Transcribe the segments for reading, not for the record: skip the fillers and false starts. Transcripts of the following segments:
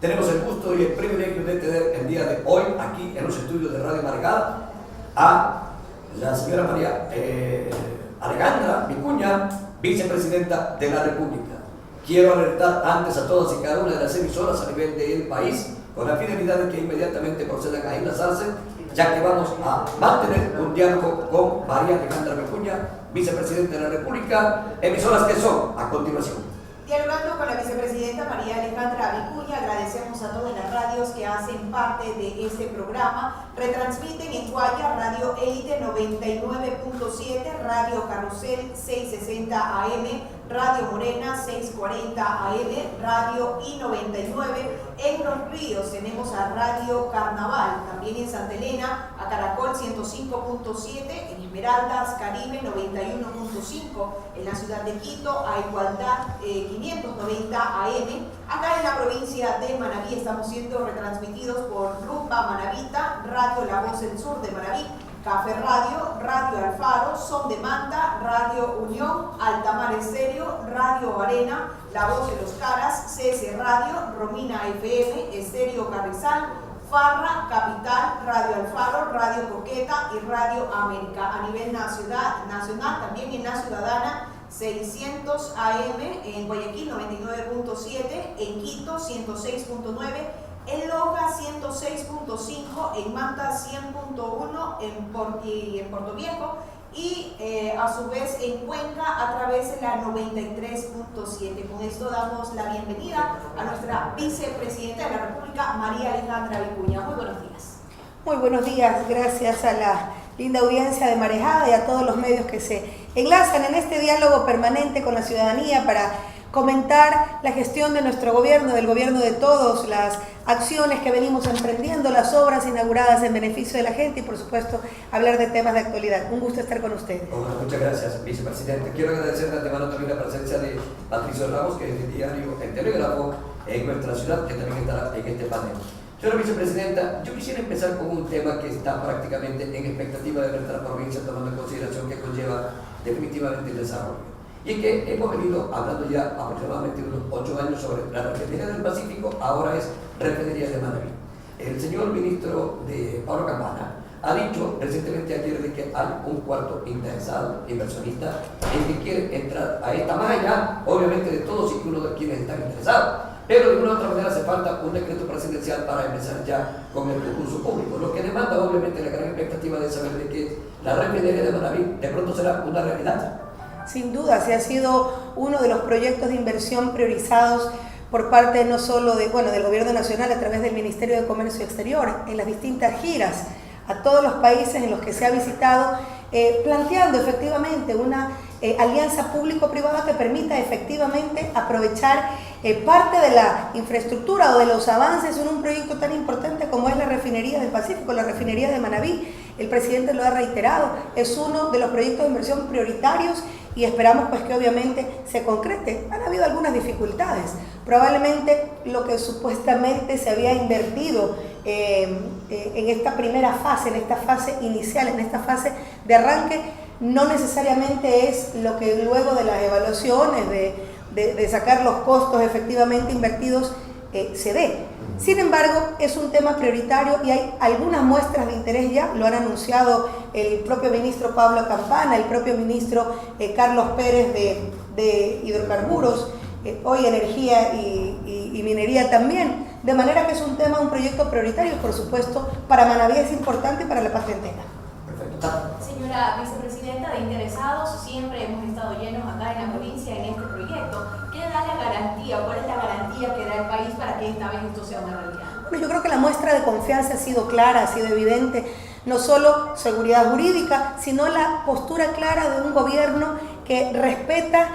Tenemos el gusto y el privilegio de tener el día de hoy aquí en los estudios de Radio Maricada a la señora María Alejandra Vicuña, vicepresidenta de la República. Quiero alertar antes a todas y cada una de las emisoras a nivel del país con la finalidad de que inmediatamente procedan a enlazarse, ya que vamos a mantener un diálogo con María Alejandra Vicuña, vicepresidenta de la República, emisoras que son a continuación. Dialogando con la vicepresidenta María Alejandra Vicuña, agradecemos a todas las radios que hacen parte de este programa. Retransmiten en Guaya, Radio Élite 99.7, Radio Carrusel 660 AM, Radio Morena 640 AM, Radio I99. En Los Ríos tenemos a Radio Carnaval, también en Santa Elena, a Caracol 105.7, en Esmeraldas Caribe 91.5, en la ciudad de Quito a Igualdad 590 AM. Acá en la provincia de Manabí estamos siendo retransmitidos por Rumba Manabita, Radio La Voz del Sur de Manabí, Café Radio, Radio Alfaro, Son de Manta, Radio Unión, Altamar Estéreo, Radio Arena, La Voz de los Caras, CS Radio, Romina FM, Estéreo Carrizal, Farra, Capital, Radio Alfaro, Radio Coqueta y Radio América. A nivel nacional, también en la Ciudadana 600 AM, en Guayaquil 99.7, en Quito 106.9, en Loja 106.5, en Manta 100.1, en Puerto Viejo y a su vez en Cuenca a través de la 93.7. Con esto damos la bienvenida a nuestra vicepresidenta de la República, María Alejandra Vicuña. Muy buenos días. Muy buenos días, gracias a la linda audiencia de Marejada y a todos los medios que se enlazan en este diálogo permanente con la ciudadanía para comentar la gestión de nuestro gobierno, del gobierno de todos, las acciones que venimos emprendiendo, las obras inauguradas en beneficio de la gente y por supuesto hablar de temas de actualidad. Un gusto estar con ustedes. Bueno, muchas gracias, vicepresidente. Quiero agradecer de antemano también la presencia de Patricio Ramos, que es del diario El Telégrafo en nuestra ciudad, que también estará en este panel. Señora vicepresidenta, yo quisiera empezar con un tema que está prácticamente en expectativa de nuestra provincia, tomando en consideración que conlleva definitivamente el desarrollo. Y es que hemos venido hablando ya aproximadamente unos 8 años sobre la refinería del Pacífico, ahora es refinería de Manabí. El señor ministro de Pablo Campana ha dicho recientemente ayer de que hay un cuarto interesado, inversionista, en que quiere entrar a esta más allá, obviamente de todos y uno de quienes están interesados. Pero de una u otra manera hace falta un decreto presidencial para empezar ya con el concurso público, lo que demanda obviamente la gran expectativa de saber de que la refinería de Manabí de pronto será una realidad. Sin duda, se ha sido uno de los proyectos de inversión priorizados por parte no solo del Gobierno Nacional a través del Ministerio de Comercio Exterior, en las distintas giras a todos los países en los que se ha visitado, planteando efectivamente una alianza público-privada que permita efectivamente aprovechar parte de la infraestructura o de los avances en un proyecto tan importante como es la refinería del Pacífico, la refinería de Manabí. El presidente lo ha reiterado, es uno de los proyectos de inversión prioritarios y esperamos pues que obviamente se concrete. Han habido algunas dificultades, probablemente lo que supuestamente se había invertido en esta primera fase, en esta fase inicial, en esta fase de arranque, no necesariamente es lo que luego de las evaluaciones, de sacar los costos efectivamente invertidos, se dé. Sin embargo, es un tema prioritario y hay algunas muestras de interés ya, lo han anunciado el propio ministro Pablo Campana, el propio ministro Carlos Pérez de Hidrocarburos, hoy Energía y Minería también, de manera que es un tema, un proyecto prioritario, por supuesto, para Manabí es importante y para la patria entera. Señora vicepresidenta, de interesados siempre hemos estado llenos acá en la provincia en este proyecto. ¿Qué da la garantía? ¿Cuál es la garantía que da el país para que esta vez esto sea una realidad? Bueno, yo creo que la muestra de confianza ha sido clara, ha sido evidente, no solo seguridad jurídica, sino la postura clara de un gobierno que respeta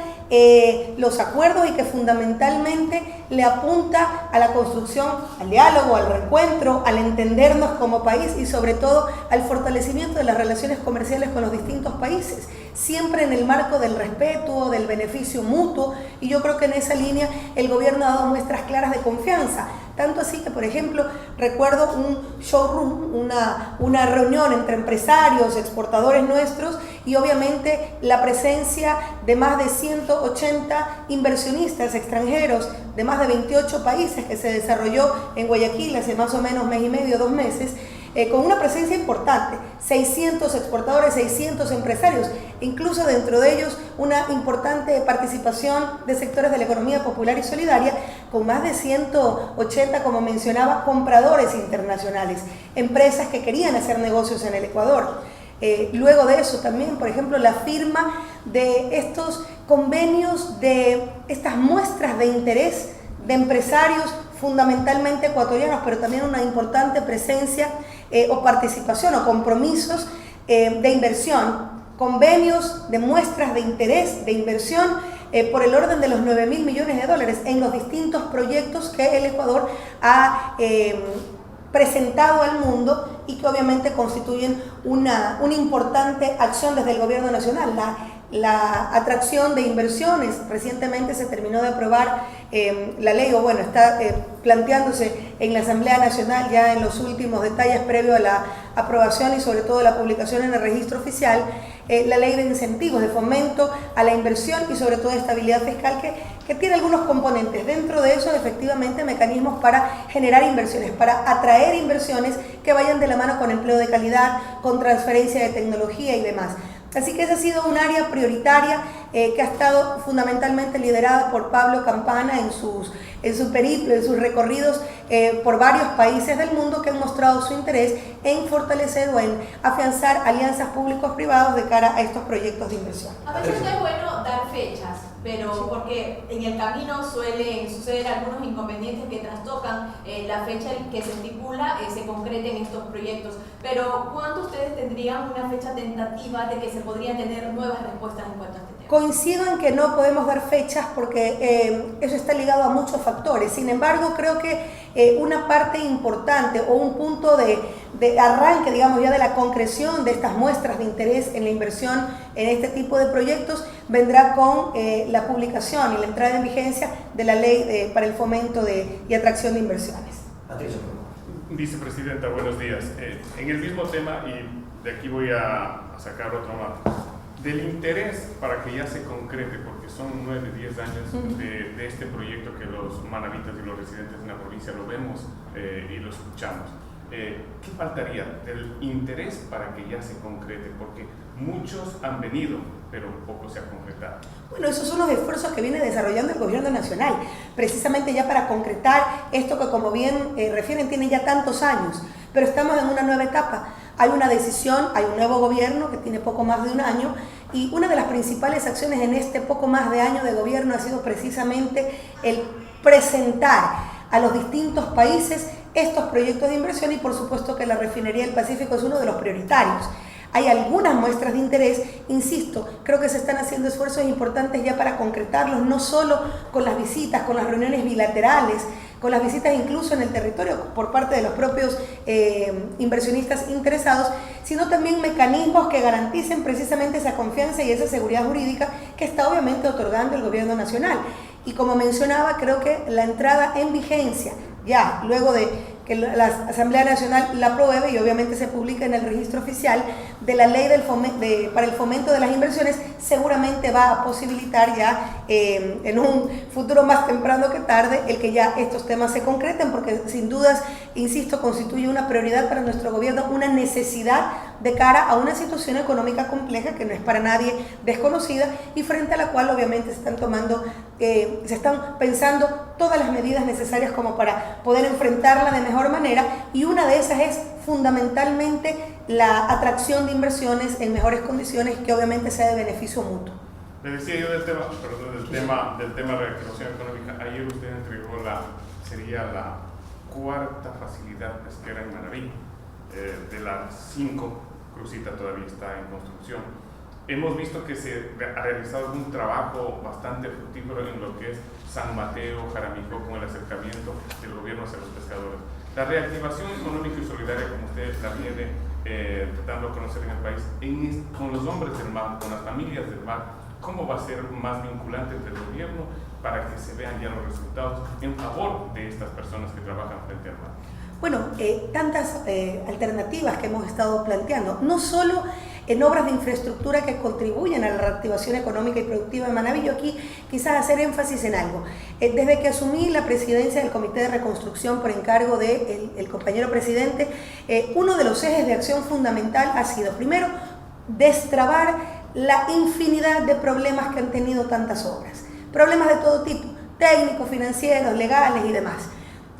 los acuerdos y que fundamentalmente le apunta a la construcción, al diálogo, al reencuentro, al entendernos como país y sobre todo al fortalecimiento de las relaciones comerciales con los distintos países, siempre en el marco del respeto, del beneficio mutuo, y yo creo que en esa línea el gobierno ha dado muestras claras de confianza. Tanto así que, por ejemplo, recuerdo un showroom, una reunión entre empresarios, exportadores nuestros y obviamente la presencia de más de 180 inversionistas extranjeros, de más de 28 países que se desarrolló en Guayaquil hace más o menos mes y medio, 2 meses, con una presencia importante, 600 exportadores, 600 empresarios, incluso dentro de ellos una importante participación de sectores de la economía popular y solidaria, con más de 180, como mencionaba, compradores internacionales, empresas que querían hacer negocios en el Ecuador. Luego de eso también, por ejemplo, la firma de estos convenios, de estas muestras de interés de empresarios fundamentalmente ecuatorianos, pero también una importante presencia o participación o compromisos de inversión, convenios de muestras de interés de inversión por el orden de los 9.000 millones de dólares en los distintos proyectos que el Ecuador ha presentado al mundo y que obviamente constituyen una importante acción desde el gobierno nacional. La atracción de inversiones, recientemente se terminó de aprobar la ley, o bueno, está planteándose en la Asamblea Nacional ya en los últimos detalles previo a la aprobación y sobre todo la publicación en el registro oficial, la ley de incentivos, de fomento a la inversión y sobre todo de estabilidad fiscal que tiene algunos componentes. Dentro de eso, efectivamente, mecanismos para generar inversiones, para atraer inversiones que vayan de la mano con empleo de calidad, con transferencia de tecnología y demás. Así que esa ha sido un área prioritaria que ha estado fundamentalmente liderada por Pablo Campana en su periplo, en sus recorridos por varios países del mundo que han mostrado su interés en fortalecer o en afianzar alianzas públicos-privados de cara a estos proyectos de inversión. A veces no es bueno dar fechas, pero porque en el camino suelen suceder algunos inconvenientes que trastocan la fecha en que se estipula, se concreten estos proyectos. Pero ¿cuándo ustedes tendrían una fecha tentativa de que se podrían tener nuevas respuestas en cuanto a este tema? Coincido en que no podemos dar fechas porque eso está ligado a muchos factores. Sin embargo, creo que una parte importante o un punto de arranque, digamos, ya de la concreción de estas muestras de interés en la inversión en este tipo de proyectos vendrá con la publicación y la entrada en vigencia de la ley para el fomento y atracción de inversiones. Vicepresidenta, buenos días. En el mismo tema, y de aquí voy a sacar otro más, del interés para que ya se concrete, porque son 9, 10 años de este proyecto que los manavitas y los residentes de la provincia lo vemos y lo escuchamos. ¿Qué faltaría del interés para que ya se concrete? Porque muchos han venido, pero poco se ha concretado. Bueno, esos son los esfuerzos que viene desarrollando el gobierno nacional, precisamente ya para concretar esto que, como bien refieren, tiene ya tantos años, pero estamos en una nueva etapa. Hay una decisión, hay un nuevo gobierno que tiene poco más de un año y una de las principales acciones en este poco más de año de gobierno ha sido precisamente el presentar a los distintos países estos proyectos de inversión y por supuesto que la refinería del Pacífico es uno de los prioritarios. Hay algunas muestras de interés, insisto, creo que se están haciendo esfuerzos importantes ya para concretarlos, no solo con las visitas, con las reuniones bilaterales, con las visitas incluso en el territorio por parte de los propios inversionistas interesados, sino también mecanismos que garanticen precisamente esa confianza y esa seguridad jurídica que está obviamente otorgando el gobierno nacional. Y como mencionaba, creo que la entrada en vigencia, ya luego de que la Asamblea Nacional la apruebe y obviamente se publica en el registro oficial de la ley para el fomento de las inversiones, seguramente va a posibilitar ya en un futuro más temprano que tarde el que ya estos temas se concreten, porque sin dudas, insisto, constituye una prioridad para nuestro gobierno, una necesidad de cara a una situación económica compleja que no es para nadie desconocida y frente a la cual obviamente se están pensando todas las medidas necesarias como para poder enfrentarla de mejor manera, y una de esas es fundamentalmente la atracción de inversiones en mejores condiciones que obviamente sea de beneficio mutuo. Le decía yo del tema de reactivación económica. Ayer usted entregó sería la 4ª facilidad pesquera en Manaví. De las 5, Cruzita todavía está en construcción. Hemos visto que se ha realizado un trabajo bastante fructífero en lo que es San Mateo, Jaramillo, con el acercamiento del gobierno hacia los pescadores. La reactivación económica y solidaria, como usted la viene dando a conocer en el país, con los hombres del mar, con las familias del mar, ¿cómo va a ser más vinculante entre el gobierno para que se vean ya los resultados en favor de estas personas que trabajan frente al mar? Bueno, tantas alternativas que hemos estado planteando, no solo en obras de infraestructura que contribuyen a la reactivación económica y productiva de Manabí. Yo aquí quizás hacer énfasis en algo. Desde que asumí la presidencia del Comité de Reconstrucción por encargo del compañero presidente, uno de los ejes de acción fundamental ha sido, primero, destrabar la infinidad de problemas que han tenido tantas obras. Problemas de todo tipo, técnicos, financieros, legales y demás.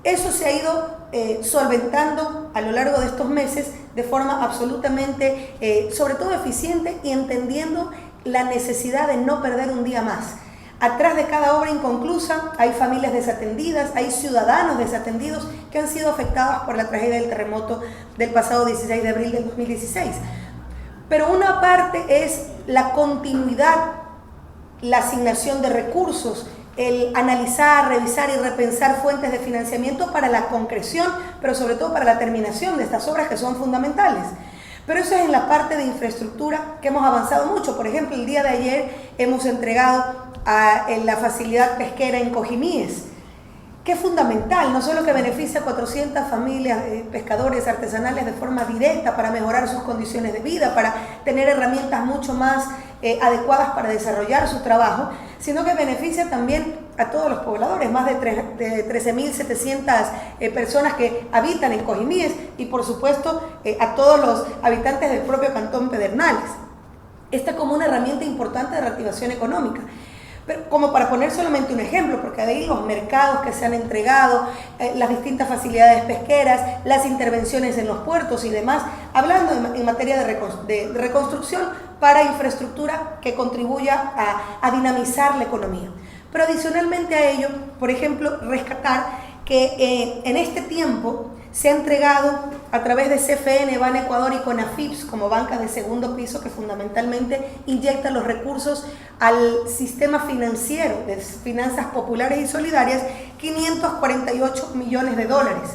Eso se ha ido solventando a lo largo de estos meses de forma absolutamente, sobre todo eficiente, y entendiendo la necesidad de no perder un día más. Atrás de cada obra inconclusa hay familias desatendidas, hay ciudadanos desatendidos que han sido afectados por la tragedia del terremoto del pasado 16 de abril del 2016. Pero una parte es la continuidad, la asignación de recursos, el analizar, revisar y repensar fuentes de financiamiento para la concreción, pero sobre todo para la terminación de estas obras que son fundamentales. Pero eso es en la parte de infraestructura que hemos avanzado mucho. Por ejemplo, el día de ayer hemos entregado en la facilidad pesquera en Cojimíes, que es fundamental, no solo que beneficia a 400 familias, pescadores artesanales de forma directa para mejorar sus condiciones de vida, para tener herramientas mucho más adecuadas para desarrollar su trabajo, sino que beneficia también a todos los pobladores, más de 13.700 personas que habitan en Cojimíes y por supuesto a todos los habitantes del propio Cantón Pedernales. Esta como una herramienta importante de reactivación económica. Pero como para poner solamente un ejemplo, porque de ahí los mercados que se han entregado, las distintas facilidades pesqueras, las intervenciones en los puertos y demás, hablando en materia de reconstrucción para infraestructura que contribuya a dinamizar la economía. Pero adicionalmente a ello, por ejemplo, rescatar que en este tiempo se ha entregado a través de CFN, Ban Ecuador y CONAFIPS como banca de segundo piso que fundamentalmente inyecta los recursos al sistema financiero de finanzas populares y solidarias, 548 millones de dólares,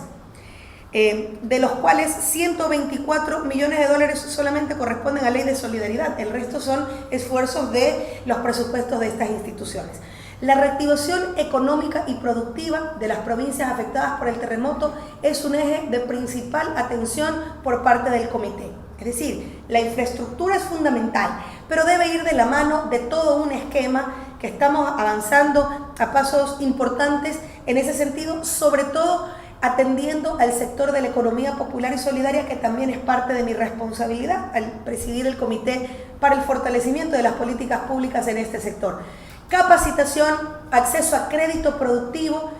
de los cuales 124 millones de dólares solamente corresponden a Ley de Solidaridad, el resto son esfuerzos de los presupuestos de estas instituciones. La reactivación económica y productiva de las provincias afectadas por el terremoto es un eje de principal atención por parte del comité. Es decir, la infraestructura es fundamental, pero debe ir de la mano de todo un esquema que estamos avanzando a pasos importantes en ese sentido, sobre todo atendiendo al sector de la economía popular y solidaria, que también es parte de mi responsabilidad al presidir el comité para el fortalecimiento de las políticas públicas en este sector. Capacitación, acceso a crédito productivo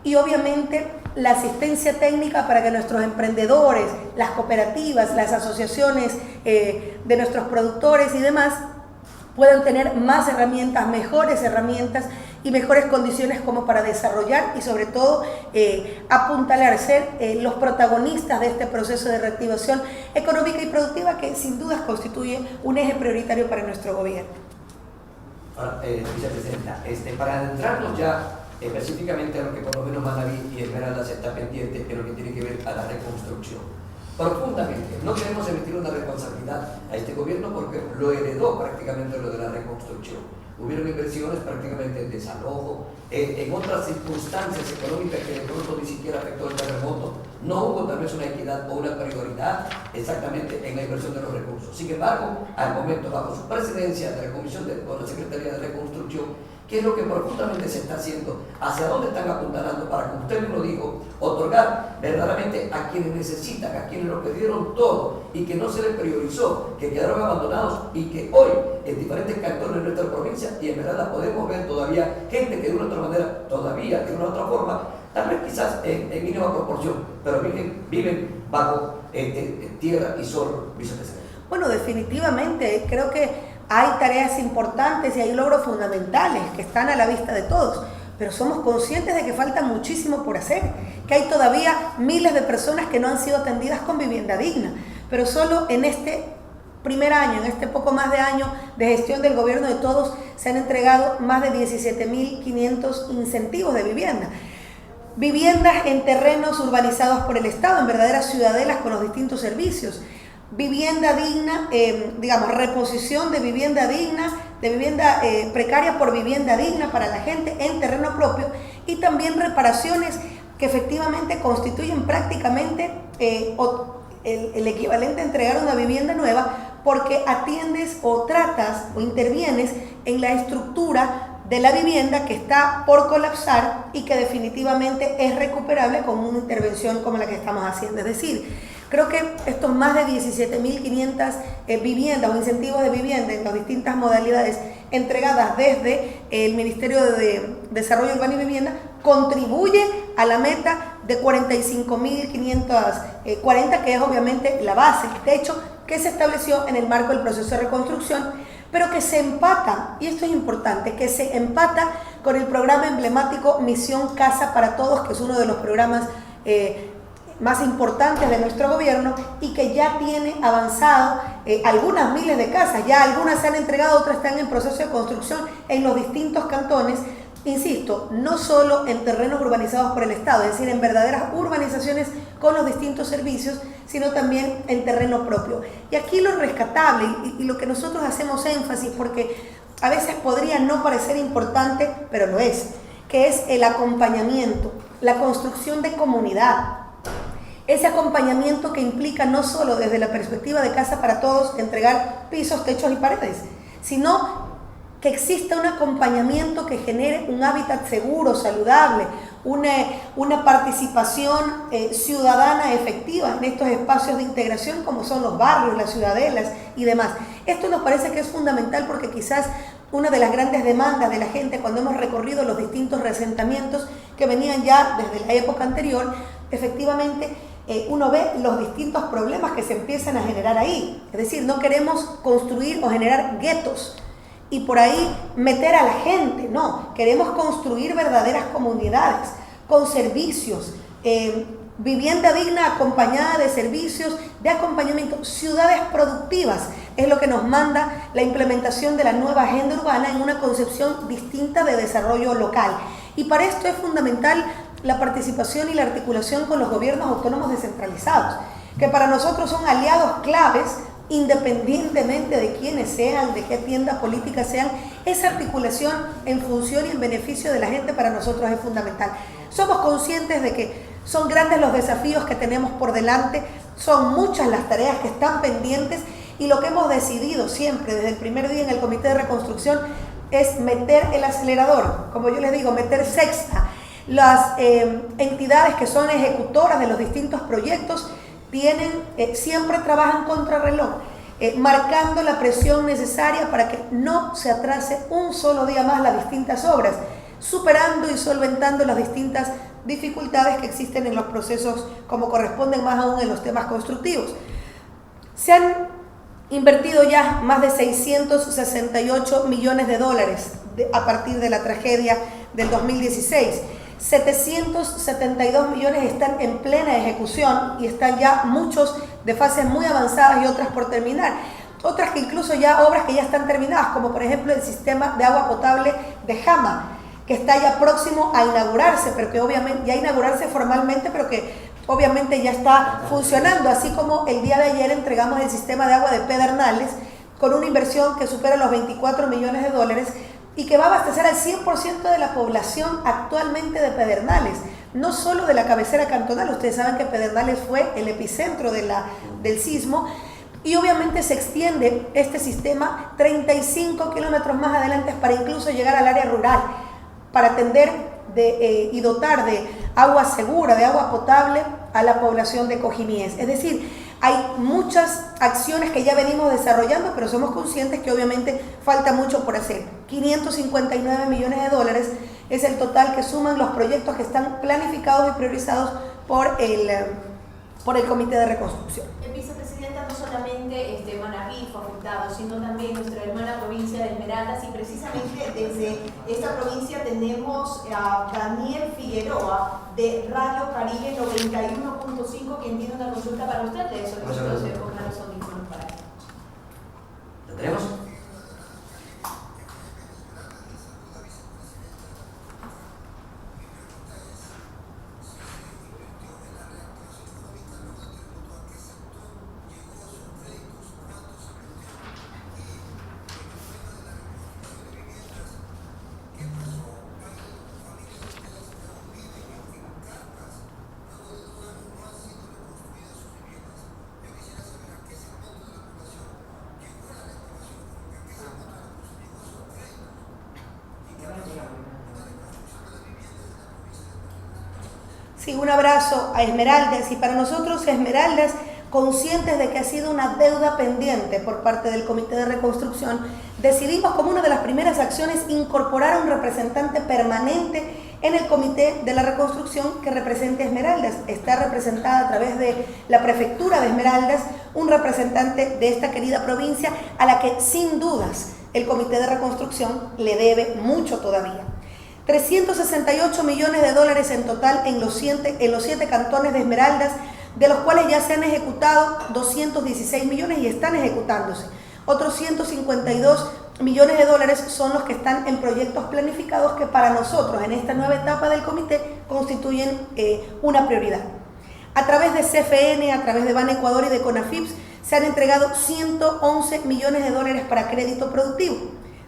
y obviamente la asistencia técnica para que nuestros emprendedores, las cooperativas, las asociaciones de nuestros productores y demás puedan tener más herramientas, mejores herramientas y mejores condiciones como para desarrollar y sobre todo apuntalar, ser los protagonistas de este proceso de reactivación económica y productiva que sin dudas constituye un eje prioritario para nuestro gobierno. Ahora, vicepresidenta, para adentrarnos ya específicamente a lo que por lo menos Manabí y Esmeraldas está pendiente en lo que tiene que ver a la reconstrucción. Profundamente, no queremos emitir una responsabilidad a este gobierno porque lo heredó prácticamente lo de la reconstrucción. Hubieron inversiones prácticamente en desalojo, en otras circunstancias económicas que de pronto ni siquiera afectó el terremoto. No hubo tal vez una equidad o una prioridad exactamente en la inversión de los recursos. Sin embargo, al momento, bajo su presidencia de la Comisión con la Secretaría de Reconstrucción, ¿qué es lo que profundamente se está haciendo? ¿Hacia dónde están apuntalando para, como usted mismo dijo, otorgar verdaderamente a quienes necesitan, a quienes lo perdieron todo y que no se les priorizó, que quedaron abandonados y que hoy en diferentes cantones de nuestra provincia y en verdad podemos ver todavía gente que de una otra manera, todavía de una otra forma, tal vez quizás en mínima proporción, pero viven bajo tierra y sol, vicepresidente? Bueno, definitivamente, creo que hay tareas importantes y hay logros fundamentales que están a la vista de todos, pero somos conscientes de que falta muchísimo por hacer, que hay todavía miles de personas que no han sido atendidas con vivienda digna, pero solo en este primer año, en este poco más de año de gestión del gobierno de todos, se han entregado más de 17.500 incentivos de vivienda. Viviendas en terrenos urbanizados por el Estado, en verdaderas ciudadelas con los distintos servicios. Vivienda digna, reposición de vivienda digna, de vivienda precaria por vivienda digna para la gente en terreno propio y también reparaciones que efectivamente constituyen prácticamente el equivalente a entregar una vivienda nueva porque atiendes o tratas o intervienes en la estructura de la vivienda que está por colapsar y que definitivamente es recuperable con una intervención como la que estamos haciendo. Es decir, creo que estos más de 17.500 viviendas o incentivos de vivienda en las distintas modalidades entregadas desde el Ministerio de Desarrollo Urbano y Vivienda contribuye a la meta de 45.540, que es obviamente la base, el techo que se estableció en el marco del proceso de reconstrucción, pero que se empata, y esto es importante, que se empata con el programa emblemático Misión Casa para Todos, que es uno de los programas más importantes de nuestro gobierno y que ya tiene avanzado algunas miles de casas, ya algunas se han entregado, otras están en proceso de construcción en los distintos cantones, insisto, no solo en terrenos urbanizados por el Estado, es decir, en verdaderas urbanizaciones con los distintos servicios, sino también en terreno propio. Y aquí lo rescatable y lo que nosotros hacemos énfasis, porque a veces podría no parecer importante, pero lo es, que es el acompañamiento, la construcción de comunidad. Ese acompañamiento que implica no solo desde la perspectiva de Casa para Todos entregar pisos, techos y paredes, sino que exista un acompañamiento que genere un hábitat seguro, saludable, una participación ciudadana efectiva en estos espacios de integración como son los barrios, las ciudadelas y demás. Esto nos parece que es fundamental porque quizás una de las grandes demandas de la gente cuando hemos recorrido los distintos reasentamientos que venían ya desde la época anterior, efectivamente uno ve los distintos problemas que se empiezan a generar ahí. Es decir, no queremos construir o generar guetos y por ahí meter a la gente, no, queremos construir verdaderas comunidades con servicios, vivienda digna acompañada de servicios de acompañamiento, ciudades productivas, es lo que nos manda la implementación de la nueva agenda urbana en una concepción distinta de desarrollo local. Y para esto es fundamental la participación y la articulación con los gobiernos autónomos descentralizados, que para nosotros son aliados claves, independientemente de quiénes sean, de qué tienda política sean. Esa articulación en función y en beneficio de la gente para nosotros es fundamental. Somos conscientes de que son grandes los desafíos que tenemos por delante, son muchas las tareas que están pendientes y lo que hemos decidido siempre desde el primer día en el Comité de Reconstrucción es meter el acelerador, como yo les digo, meter sexta. Las entidades que son ejecutoras de los distintos proyectos siempre trabajan contrarreloj, marcando la presión necesaria para que no se atrase un solo día más las distintas obras, superando y solventando las distintas dificultades que existen en los procesos, como corresponden más aún en los temas constructivos. Se han invertido ya más de 668 millones de dólares a partir de la tragedia del 2016. 772 millones están en plena ejecución y están ya muchos de fases muy avanzadas y otras por terminar. Otras que incluso ya obras que ya están terminadas, como por ejemplo el sistema de agua potable de Jama, que está ya próximo a inaugurarse, pero que obviamente ya inaugurarse formalmente, pero que obviamente ya está funcionando, así como el día de ayer entregamos el sistema de agua de Pedernales con una inversión que supera los 24 millones de dólares y que va a abastecer al 100% de la población actualmente de Pedernales, no solo de la cabecera cantonal. Ustedes saben que Pedernales fue el epicentro del sismo y obviamente se extiende este sistema 35 kilómetros más adelante para incluso llegar al área rural, para atender y dotar de agua segura, de agua potable a la población de Cojimies. Es decir, hay muchas acciones que ya venimos desarrollando, pero somos conscientes que obviamente falta mucho por hacer. 559 millones de dólares es el total que suman los proyectos que están planificados y priorizados por el Comité de Reconstrucción. Vicepresidenta, no solamente Manabí fue afectado, sino también nuestra hermana provincia de Esmeraldas, y precisamente desde esta provincia tenemos a Daniel Figueroa de Radio Caribe 91.5, quien tiene una consulta para usted. Le solicito se pongan los audífonos para él. ¿Lo tenemos? Sí, un abrazo a Esmeraldas, y para nosotros Esmeraldas, conscientes de que ha sido una deuda pendiente por parte del Comité de Reconstrucción, decidimos como una de las primeras acciones incorporar a un representante permanente en el Comité de la Reconstrucción que represente a Esmeraldas. Está representada a través de la Prefectura de Esmeraldas, un representante de esta querida provincia a la que sin dudas el Comité de Reconstrucción le debe mucho todavía. 368 millones de dólares en total en los 7 cantones de Esmeraldas, de los cuales ya se han ejecutado 216 millones y están ejecutándose. Otros 152 millones de dólares son los que están en proyectos planificados que para nosotros en esta nueva etapa del comité constituyen una prioridad. A través de CFN, a través de Ban Ecuador y de CONAFIPS se han entregado 111 millones de dólares para crédito productivo,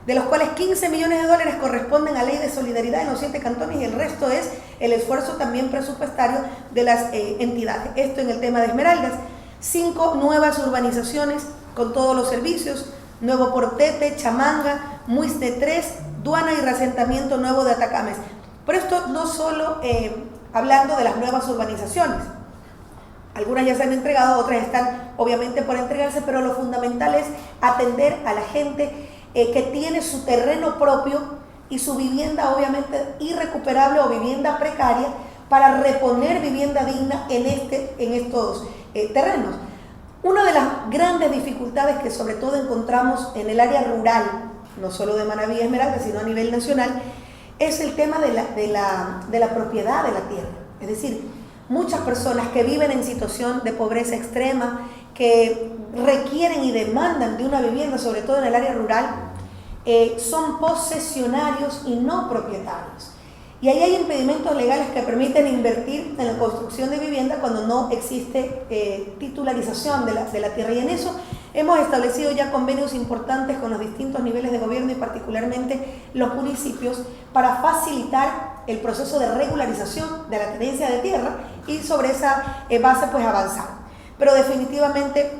de los cuales 15 millones de dólares corresponden a Ley de Solidaridad en los 7 cantones y el resto es el esfuerzo también presupuestario de las entidades. Esto en el tema de Esmeraldas. 5 nuevas urbanizaciones con todos los servicios: Nuevo Portete, Chamanga, Muisne 3, Duana y Reasentamiento Nuevo de Atacames. Pero esto no solo hablando de las nuevas urbanizaciones. Algunas ya se han entregado, otras están obviamente por entregarse, pero lo fundamental es atender a la gente que tiene su terreno propio y su vivienda obviamente irrecuperable o vivienda precaria, para reponer vivienda digna en estos terrenos. Una de las grandes dificultades que sobre todo encontramos en el área rural, no solo de Manabí y Esmeraldas, sino a nivel nacional, es el tema de la propiedad de la tierra. Es decir, muchas personas que viven en situación de pobreza extrema, que requieren y demandan de una vivienda, sobre todo en el área rural, son posesionarios y no propietarios. Y ahí hay impedimentos legales que permiten invertir en la construcción de vivienda cuando no existe titularización de la tierra. Y en eso hemos establecido ya convenios importantes con los distintos niveles de gobierno y particularmente los municipios para facilitar el proceso de regularización de la tenencia de tierra y sobre esa base pues avanzar. Pero definitivamente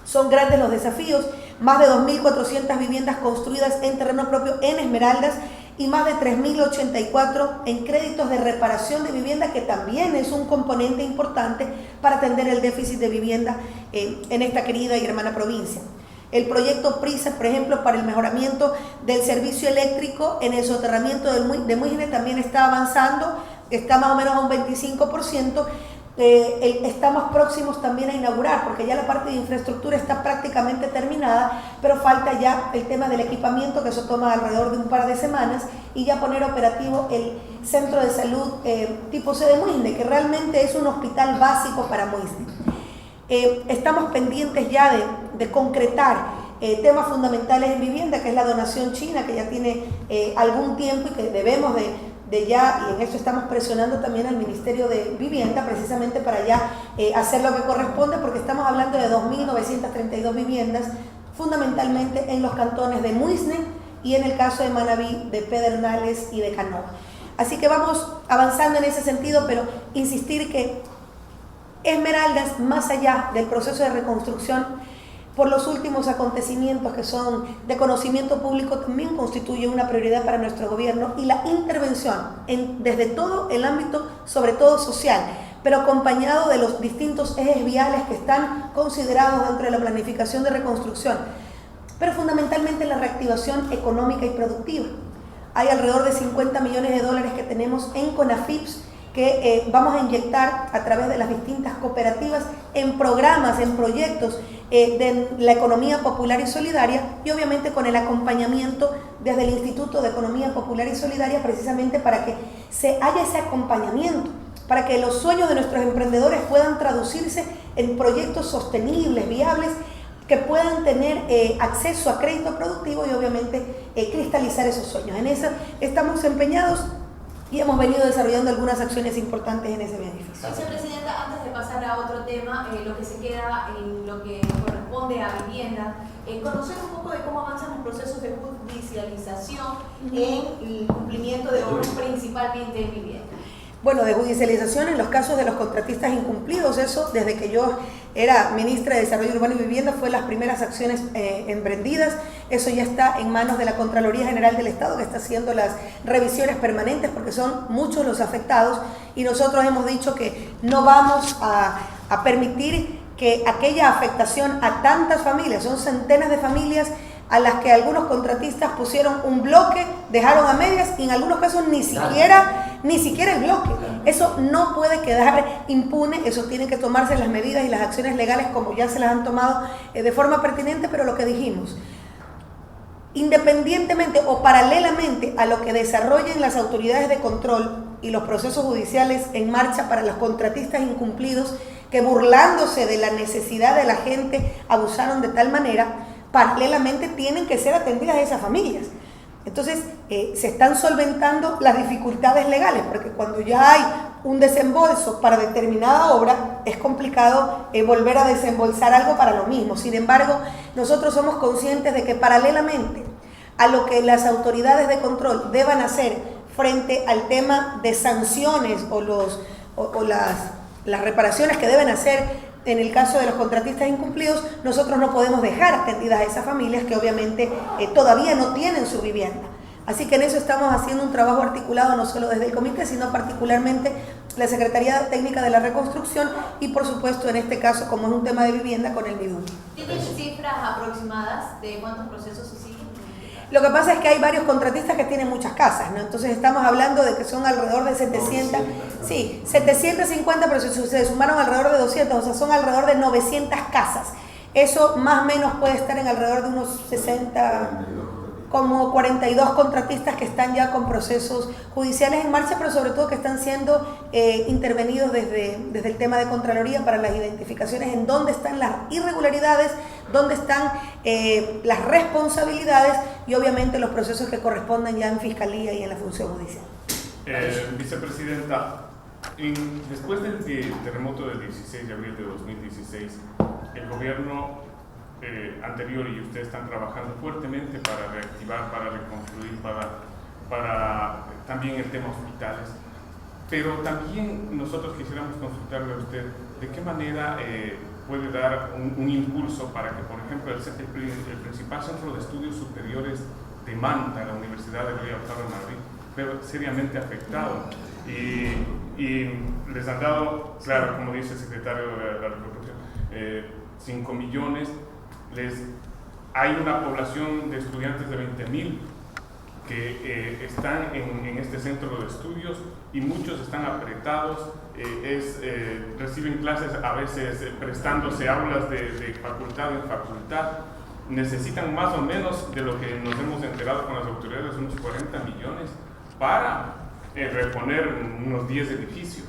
son grandes los desafíos: más de 2.400 viviendas construidas en terreno propio en Esmeraldas y más de 3.084 en créditos de reparación de vivienda, que también es un componente importante para atender el déficit de vivienda en esta querida y hermana provincia. El proyecto PRISA, por ejemplo, para el mejoramiento del servicio eléctrico en el soterramiento de Muisne también está avanzando, está más o menos a un 25%. Estamos próximos también a inaugurar, porque ya la parte de infraestructura está prácticamente terminada, pero falta ya el tema del equipamiento, que eso toma alrededor de un par de semanas, y ya poner operativo el centro de salud tipo C de Muisne, que realmente es un hospital básico para Muisne. Estamos pendientes ya de concretar temas fundamentales en vivienda, que es la donación china, que ya tiene algún tiempo y que debemos de ya, y en eso estamos presionando también al Ministerio de Vivienda precisamente para ya hacer lo que corresponde, porque estamos hablando de 2.932 viviendas, fundamentalmente en los cantones de Muisne y en el caso de Manabí, de Pedernales y de Canoa. Así que vamos avanzando en ese sentido, pero insistir que Esmeraldas, más allá del proceso de reconstrucción, por los últimos acontecimientos que son de conocimiento público, también constituye una prioridad para nuestro gobierno, y la intervención desde todo el ámbito, sobre todo social, pero acompañado de los distintos ejes viales que están considerados dentro de la planificación de reconstrucción, pero fundamentalmente la reactivación económica y productiva. Hay alrededor de 50 millones de dólares que tenemos en CONAFIPS, que vamos a inyectar a través de las distintas cooperativas en programas, en proyectos de la economía popular y solidaria, y obviamente con el acompañamiento desde el Instituto de Economía Popular y Solidaria, precisamente para que se haya ese acompañamiento, para que los sueños de nuestros emprendedores puedan traducirse en proyectos sostenibles, viables, que puedan tener acceso a crédito productivo y obviamente cristalizar esos sueños. En eso estamos empeñados y hemos venido desarrollando algunas acciones importantes en ese beneficio. Vicepresidenta, antes de pasar a otro tema, lo que se queda en lo que corresponde a vivienda, conocer un poco de cómo avanzan los procesos de judicialización en el cumplimiento de obras principalmente en vivienda. Bueno, de judicialización en los casos de los contratistas incumplidos, eso desde que yo era ministra de Desarrollo Urbano y Vivienda fue las primeras acciones emprendidas. Eso ya está en manos de la Contraloría General del Estado, que está haciendo las revisiones permanentes porque son muchos los afectados y nosotros hemos dicho que no vamos a permitir que aquella afectación a tantas familias, son centenas de familias a las que algunos contratistas pusieron un bloque, dejaron a medias y en algunos casos ni siquiera el bloque. Eso no puede quedar impune, eso tiene que tomarse las medidas y las acciones legales como ya se las han tomado de forma pertinente, pero lo que dijimos, independientemente o paralelamente a lo que desarrollen las autoridades de control y los procesos judiciales en marcha para los contratistas incumplidos que burlándose de la necesidad de la gente abusaron de tal manera, paralelamente tienen que ser atendidas esas familias. Entonces, se están solventando las dificultades legales, porque cuando ya hay un desembolso para determinada obra, es complicado volver a desembolsar algo para lo mismo. Sin embargo, nosotros somos conscientes de que paralelamente a lo que las autoridades de control deban hacer frente al tema de sanciones o las reparaciones que deben hacer en el caso de los contratistas incumplidos, nosotros no podemos dejar atendidas a esas familias que obviamente todavía no tienen su vivienda. Así que en eso estamos haciendo un trabajo articulado no solo desde el comité, sino particularmente la Secretaría Técnica de la Reconstrucción y por supuesto en este caso, como es un tema de vivienda, con el MIDUM. ¿Tienen cifras aproximadas de cuántos procesos se siguen? Lo que pasa es que hay varios contratistas que tienen muchas casas, ¿no? Entonces estamos hablando de que son alrededor de 700, sí, 750, pero se sumaron alrededor de 200, o sea, son alrededor de 900 casas. Eso más o menos puede estar en alrededor de unos 60, como 42 contratistas que están ya con procesos judiciales en marcha, pero sobre todo que están siendo intervenidos desde el tema de Contraloría para las identificaciones en dónde están las irregularidades, dónde están las responsabilidades y obviamente los procesos que correspondan ya en Fiscalía y en la función judicial. Vicepresidenta, después del terremoto del 16 de abril de 2016, el gobierno anterior y ustedes están trabajando fuertemente para reactivar, para reconstruir, para también el tema hospitales. Pero también nosotros quisiéramos consultarle a usted de qué manera puede dar un impulso para que, por ejemplo, el principal centro de estudios superiores de Manta, la Universidad de Río Octavio Madrid, pero seriamente afectado. Y les han dado, claro, como dice el secretario de la Reconstrucción, 5 millones. Hay una población de estudiantes de 20.000 que están en este centro de estudios y muchos están apretados, reciben clases a veces prestándose aulas de facultad en facultad, necesitan más o menos de lo que nos hemos enterado con las autoridades, unos 40 millones para reponer unos 10 edificios.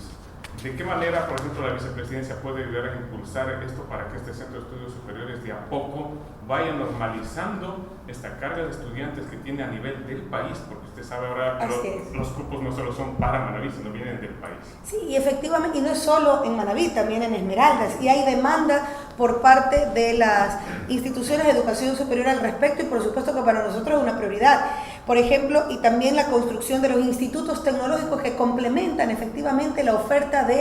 ¿De qué manera, por ejemplo, la vicepresidencia puede ayudar a impulsar esto para que este centro de estudios superiores de a poco vaya normalizando esta carga de estudiantes que tiene a nivel del país? Porque usted sabe ahora que los cupos no solo son para Manaví, sino vienen del país. Sí, y efectivamente, y no es solo en Manaví, también en Esmeraldas, y hay demanda por parte de las instituciones de educación superior al respecto y por supuesto que para nosotros es una prioridad. Por ejemplo, y también la construcción de los institutos tecnológicos que complementan efectivamente la oferta de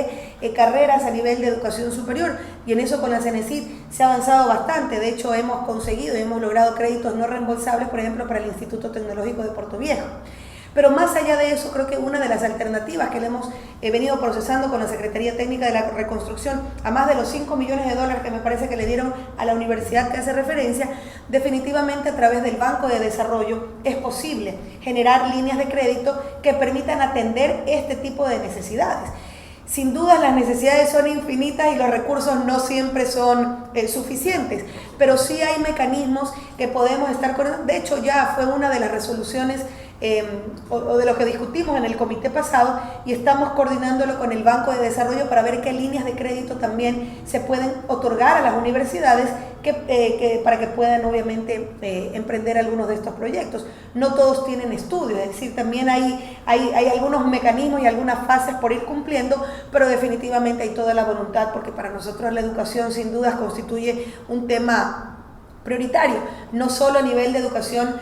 carreras a nivel de educación superior, y en eso con la CENESID se ha avanzado bastante. De hecho, hemos conseguido y hemos logrado créditos no reembolsables, por ejemplo, para el Instituto Tecnológico de Puerto Viejo. Pero más allá de eso, creo que una de las alternativas que le hemos venido procesando con la Secretaría Técnica de la Reconstrucción, a más de los 5 millones de dólares que me parece que le dieron a la universidad que hace referencia, definitivamente a través del Banco de Desarrollo es posible generar líneas de crédito que permitan atender este tipo de necesidades. Sin duda las necesidades son infinitas y los recursos no siempre son suficientes, pero sí hay mecanismos que podemos estar coordinando. De hecho, ya fue una de las resoluciones o de lo que discutimos en el comité pasado y estamos coordinándolo con el Banco de Desarrollo para ver qué líneas de crédito también se pueden otorgar a las universidades para que puedan obviamente emprender algunos de estos proyectos. No todos tienen estudios, es decir, también hay algunos mecanismos y algunas fases por ir cumpliendo, pero definitivamente hay toda la voluntad porque para nosotros la educación sin dudas constituye un tema prioritario, no solo a nivel de educación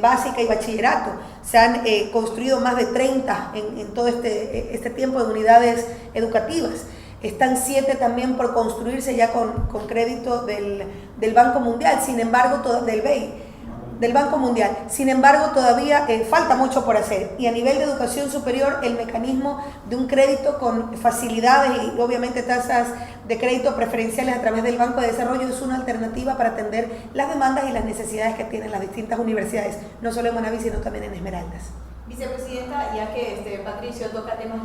básica y bachillerato. Se han construido más de 30 en todo este tiempo de unidades educativas. Están 7 también por construirse ya con crédito del Banco Mundial, sin embargo, del BEI. del Banco Mundial. Sin embargo, todavía falta mucho por hacer. Y a nivel de educación superior, el mecanismo de un crédito con facilidades y obviamente tasas de crédito preferenciales a través del Banco de Desarrollo es una alternativa para atender las demandas y las necesidades que tienen las distintas universidades, no solo en Manaví, sino también en Esmeraldas. Vicepresidenta, ya que Patricio toca temas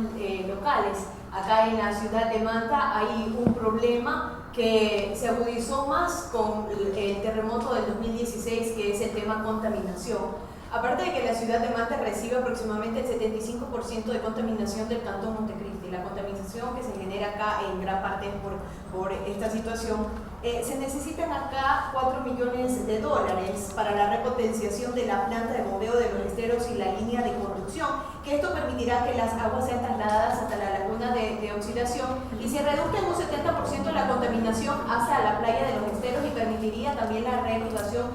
locales, acá en la ciudad de Manta hay un problema que se agudizó más con el terremoto del 2016, que es el tema contaminación. Aparte de que la ciudad de Manta recibe aproximadamente el 75% de contaminación del Cantón Montecristi, la contaminación que se genera acá en gran parte por esta situación, se necesitan acá 4 millones de dólares para la repotenciación de la planta de bombeo de los esteros y la línea de conducción, que esto permitirá que las aguas sean trasladadas hasta la laguna de oxidación y se reduzca en un 70% la contaminación hacia la playa de los esteros y permitiría también la reactivación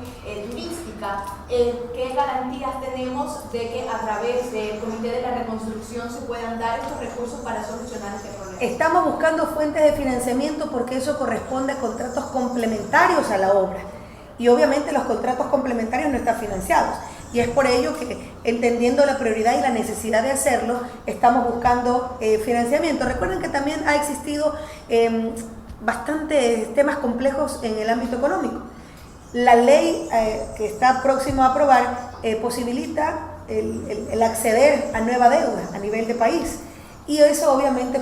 turística. ¿Qué garantías tenemos de que a través del Comité de la Reconstrucción se puedan dar estos recursos para solucionar este problema? Estamos buscando fuentes de financiamiento porque eso corresponde a contratos complementarios a la obra. Y obviamente los contratos complementarios no están financiados. Y es por ello que, entendiendo la prioridad y la necesidad de hacerlo, estamos buscando financiamiento. Recuerden que también ha existido bastantes temas complejos en el ámbito económico. La ley que está próximo a aprobar posibilita el acceder a nueva deuda a nivel de país. Y eso obviamente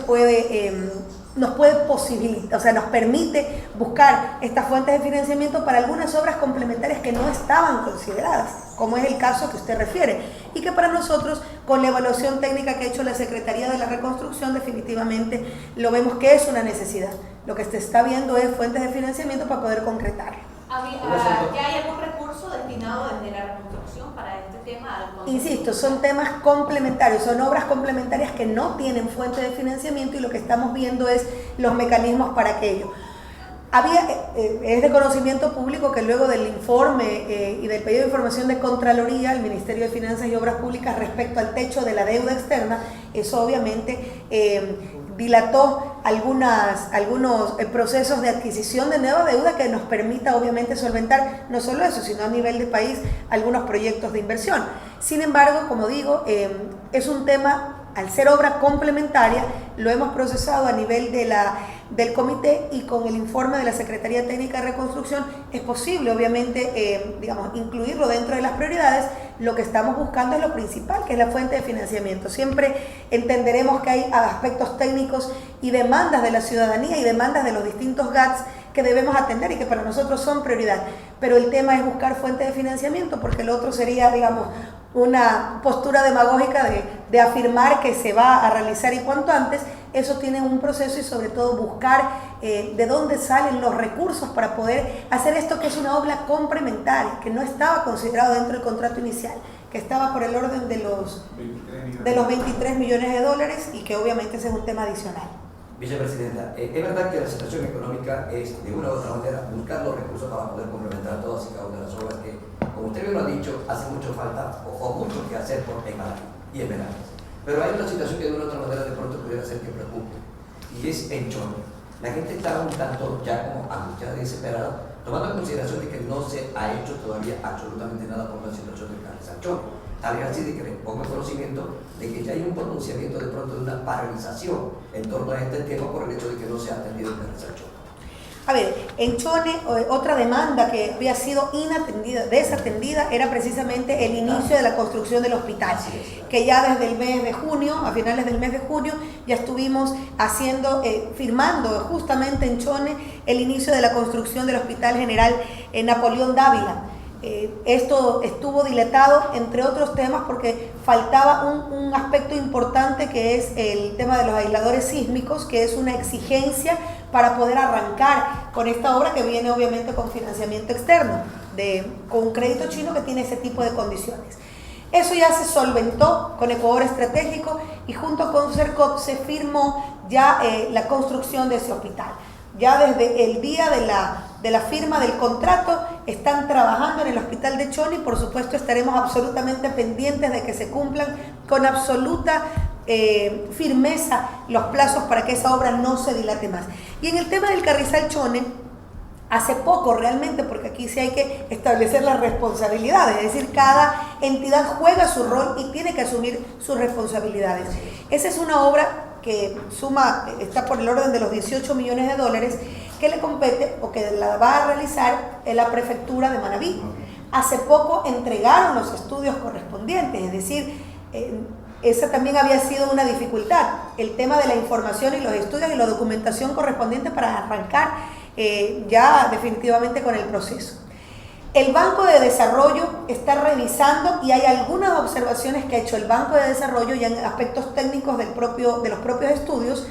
nos puede posibilitar, o sea, nos permite buscar estas fuentes de financiamiento para algunas obras complementarias que no estaban consideradas, como es el caso que usted refiere, y que para nosotros, con la evaluación técnica que ha hecho la Secretaría de la Reconstrucción, definitivamente lo vemos que es una necesidad. Lo que se está viendo es fuentes de financiamiento para poder concretarlo. ¿Ya hay algún recurso destinado desde la reconstrucción para este tema? Insisto, son temas complementarios, son obras complementarias que no tienen fuente de financiamiento y lo que estamos viendo es los mecanismos para aquello. Es de conocimiento público que luego del informe y del pedido de información de Contraloría al Ministerio de Finanzas y Obras Públicas respecto al techo de la deuda externa, eso obviamente dilató algunos procesos de adquisición de nueva deuda que nos permita obviamente solventar no solo eso, sino a nivel de país algunos proyectos de inversión. Sin embargo, como digo, es un tema, al ser obra complementaria, lo hemos procesado a nivel del comité y con el informe de la Secretaría Técnica de Reconstrucción es posible obviamente incluirlo dentro de las prioridades. Lo que estamos buscando es lo principal, que es la fuente de financiamiento. Siempre entenderemos que hay aspectos técnicos y demandas de la ciudadanía y demandas de los distintos GATS que debemos atender y que para nosotros son prioridad, pero el tema es buscar fuentes de financiamiento, porque lo otro sería, una postura demagógica de afirmar que se va a realizar y cuanto antes. Eso tiene un proceso y sobre todo buscar de dónde salen los recursos para poder hacer esto, que es una obra complementaria, que no estaba considerado dentro del contrato inicial, que estaba por el orden de los 23 millones de dólares y que obviamente ese es un tema adicional. Vicepresidenta, es verdad que la situación económica es de una u otra manera buscar los recursos para poder complementar todas y cada una de las obras que, como usted bien lo ha dicho, hace mucho falta o mucho que hacer por Manaví y Esmeraldas. Pero hay una situación que de una u otra manera de pronto pudiera ser que preocupe, y es en Chone. La gente está un tanto ya como angustiada y desesperada, tomando en consideración de que no se ha hecho todavía absolutamente nada por la situación del Carrizal Chone. Tal es así de que les pongo el conocimiento de que ya hay un pronunciamiento de pronto de una paralización en torno a este tema por el hecho de que no se ha atendido el Carrizal Chone. A ver, en Chone, otra demanda que había sido desatendida, era precisamente el inicio de la construcción del hospital, que ya desde el mes de junio, a finales del mes de junio, ya estuvimos firmando justamente en Chone el inicio de la construcción del Hospital General Napoleón Dávila. Esto estuvo dilatado, entre otros temas, porque faltaba un aspecto importante, que es el tema de los aisladores sísmicos, que es una exigencia para poder arrancar con esta obra, que viene obviamente con financiamiento externo, con un crédito chino que tiene ese tipo de condiciones. Eso ya se solventó con Ecuador Estratégico y junto con CERCOP se firmó ya la construcción de ese hospital. Ya desde el día de la firma del contrato están trabajando en el hospital de Chone y por supuesto estaremos absolutamente pendientes de que se cumplan con absoluta firmeza los plazos para que esa obra no se dilate más. Y en el tema del Carrizal Chone, hace poco realmente, porque aquí sí hay que establecer las responsabilidades, es decir, cada entidad juega su rol y tiene que asumir sus responsabilidades. Esa es una obra que está por el orden de los 18 millones de dólares que le compete o que la va a realizar en la prefectura de Manabí. Hace poco entregaron los estudios correspondientes, es decir, esa también había sido una dificultad, el tema de la información y los estudios y la documentación correspondiente para arrancar ya definitivamente con el proceso. El Banco de Desarrollo está revisando y hay algunas observaciones que ha hecho el Banco de Desarrollo ya en aspectos técnicos de los propios estudios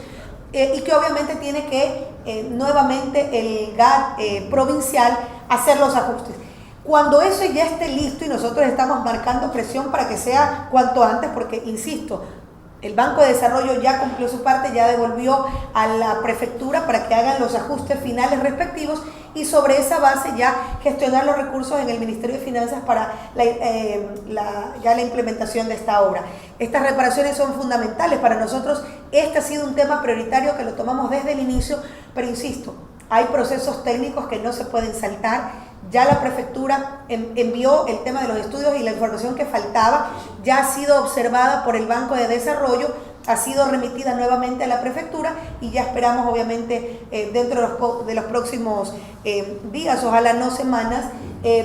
y que obviamente tiene que nuevamente el GAT provincial hacer los ajustes. Cuando eso ya esté listo y nosotros estamos marcando presión para que sea cuanto antes, porque insisto, el Banco de Desarrollo ya cumplió su parte, ya devolvió a la prefectura para que hagan los ajustes finales respectivos y sobre esa base ya gestionar los recursos en el Ministerio de Finanzas para la implementación de esta obra. Estas reparaciones son fundamentales para nosotros. Este ha sido un tema prioritario que lo tomamos desde el inicio, pero insisto, hay procesos técnicos que no se pueden saltar. Ya la prefectura envió el tema de los estudios y la información que faltaba, ya ha sido observada por el Banco de Desarrollo, ha sido remitida nuevamente a la prefectura y ya esperamos obviamente dentro de los próximos días, ojalá no semanas,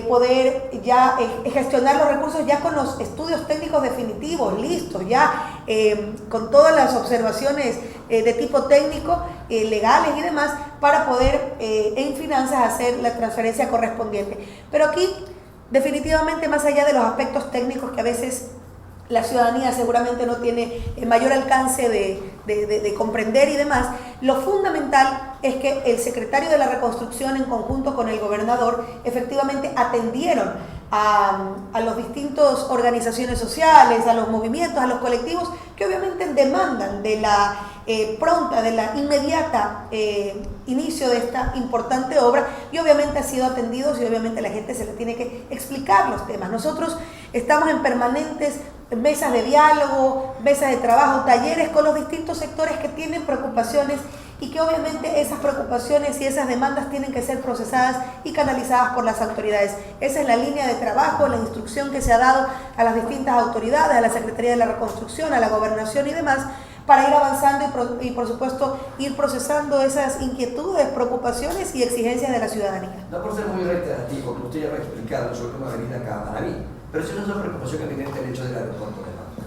poder ya gestionar los recursos ya con los estudios técnicos definitivos, listos, ya con todas las observaciones de tipo técnico, legales y demás, para poder en finanzas hacer la transferencia correspondiente. Pero aquí, definitivamente, más allá de los aspectos técnicos que a veces la ciudadanía seguramente no tiene el mayor alcance de comprender y demás, lo fundamental es que el secretario de la Reconstrucción en conjunto con el gobernador efectivamente atendieron a las distintas organizaciones sociales, a los movimientos, a los colectivos que obviamente demandan de la inmediata inicio de esta importante obra y obviamente ha sido atendidos y obviamente a la gente se le tiene que explicar los temas. Nosotros estamos en permanentes mesas de diálogo, mesas de trabajo, talleres con los distintos sectores que tienen preocupaciones y que obviamente esas preocupaciones y esas demandas tienen que ser procesadas y canalizadas por las autoridades. Esa es la línea de trabajo, la instrucción que se ha dado a las distintas autoridades, a la Secretaría de la Reconstrucción, a la Gobernación y demás, para ir avanzando y por supuesto ir procesando esas inquietudes, preocupaciones y exigencias de la ciudadanía. No por ser muy reiterativo, como usted ya lo ha explicado sobre cómo venir acá a Manabí, pero sí es una preocupación evidente el hecho del aeropuerto de Manta.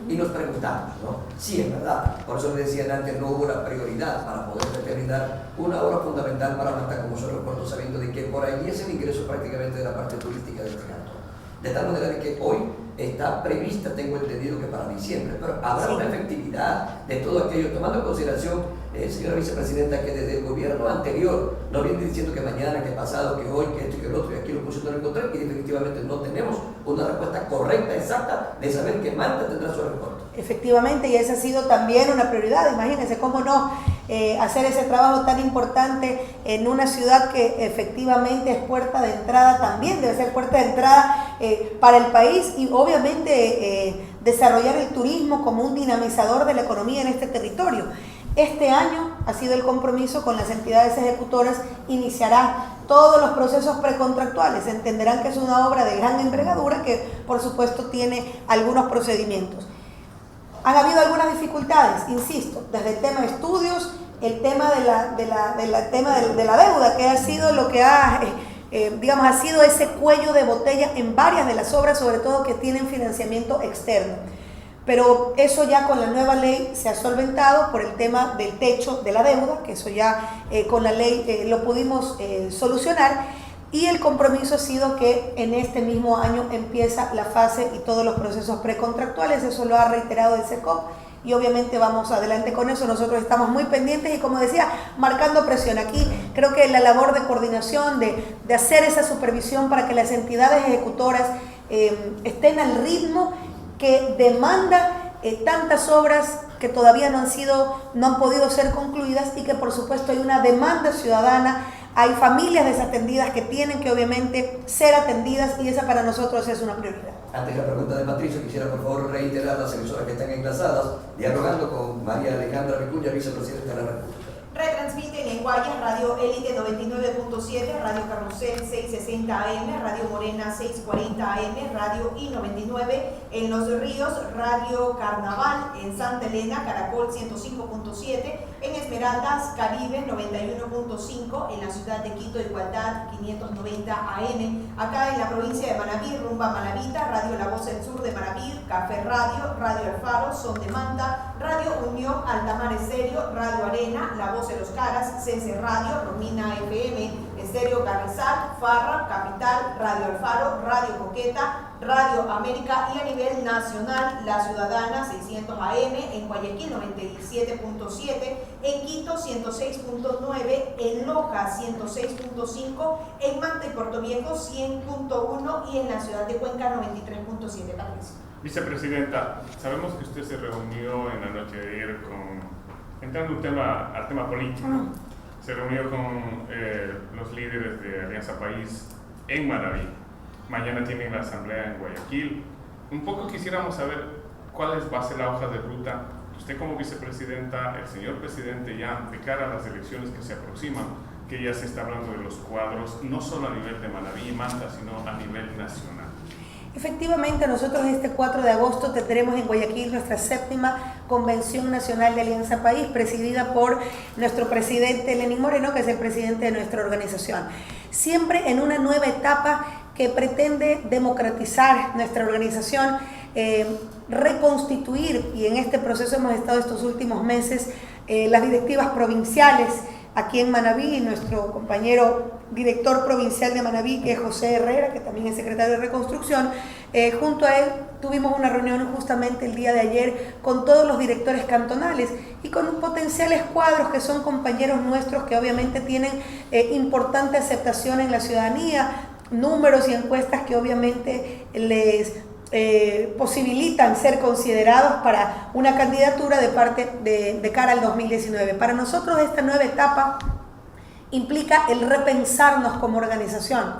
Y nos preguntamos, ¿no? Sí, es verdad, por eso le decían antes, no hubo una prioridad para poder determinar una obra fundamental para Manta como su aeropuerto, sabiendo de que por ahí es el ingreso prácticamente de la parte turística de este cantón. De tal manera de que hoy está prevista, tengo entendido que para diciembre, pero habrá una efectividad de todo aquello, tomando en consideración, señora vicepresidenta, que desde el gobierno anterior no viene diciendo que mañana, que pasado, que hoy, que esto y que el otro, y aquí lo pusieron en encontrar, y definitivamente no tenemos una respuesta correcta, exacta, de saber que Manta tendrá su aeropuerto. Efectivamente, y esa ha sido también una prioridad, imagínense cómo no hacer ese trabajo tan importante en una ciudad que efectivamente es puerta de entrada también, debe ser puerta de entrada para el país y obviamente desarrollar el turismo como un dinamizador de la economía en este territorio. Este año ha sido el compromiso con las entidades ejecutoras, iniciará todos los procesos precontractuales, entenderán que es una obra de gran envergadura que por supuesto tiene algunos procedimientos. Han habido algunas dificultades, insisto, desde el tema de estudios, el tema de la deuda, que ha sido lo que ha sido ese cuello de botella en varias de las obras, sobre todo que tienen financiamiento externo. Pero eso ya con la nueva ley se ha solventado por el tema del techo de la deuda, que eso ya con la ley lo pudimos solucionar. Y el compromiso ha sido que en este mismo año empieza la fase y todos los procesos precontractuales, eso lo ha reiterado el SECOP y obviamente vamos adelante con eso, nosotros estamos muy pendientes y como decía, marcando presión. Aquí creo que la labor de coordinación, de hacer esa supervisión para que las entidades ejecutoras estén al ritmo que demanda tantas obras que todavía no han podido ser concluidas y que por supuesto hay una demanda ciudadana. Hay familias desatendidas que tienen que obviamente ser atendidas y esa para nosotros es una prioridad. Antes de la pregunta de Patricio, quisiera por favor reiterar las emisoras que están enlazadas, dialogando con María Alejandra Vicuña, vicepresidenta de la República. Retransmiten en Guayas Radio Élite 99.7, Radio Carrusel 660 AM, Radio Morena 640 AM, Radio I99 en Los Ríos, Radio Carnaval en Santa Elena, Caracol 105.7, en Esmeraldas Caribe 91.5, en la ciudad de Quito, Igualdad 590 AM, acá en la provincia de Manabí, Rumba Manabita, Radio La Voz del Sur de Manabí, Café Radio, Radio El Faro, Son de Manta, Radio Unión, Altamar Estéreo, Radio Arena, La Voz de los Caras, CC Radio, Romina FM, Estéreo Carrizal, Farra, Capital, Radio El Faro, Radio Coqueta, Radio América y a nivel nacional, La Ciudadana 600 AM, en Guayaquil 97.7, en Quito 106.9, en Loja 106.5, en Manta y Puerto Viejo 100.1 y en la ciudad de Cuenca 93.7. Patricio. Vicepresidenta, sabemos que usted se reunió en la noche de ayer entrando al tema político, se reunió con los líderes de Alianza País en Manabí. Mañana tienen la asamblea en Guayaquil. Un poco quisiéramos saber cuál va a ser la hoja de ruta. Usted como vicepresidenta, el señor presidente ya de cara a las elecciones que se aproximan, que ya se está hablando de los cuadros, no solo a nivel de Manabí y Manta, sino a nivel nacional. Efectivamente, nosotros este 4 de agosto tendremos en Guayaquil nuestra 7ª Convención Nacional de Alianza País, presidida por nuestro presidente Lenín Moreno, que es el presidente de nuestra organización. Siempre en una nueva etapa que pretende democratizar nuestra organización, reconstituir, y en este proceso hemos estado estos últimos meses, las directivas provinciales aquí en Manabí, nuestro compañero director provincial de Manabí, que es José Herrera, que también es secretario de Reconstrucción, junto a él tuvimos una reunión justamente el día de ayer con todos los directores cantonales y con potenciales cuadros que son compañeros nuestros que obviamente tienen importante aceptación en la ciudadanía, números y encuestas que obviamente les posibilitan ser considerados para una candidatura de cara al 2019. Para nosotros esta nueva etapa implica el repensarnos como organización,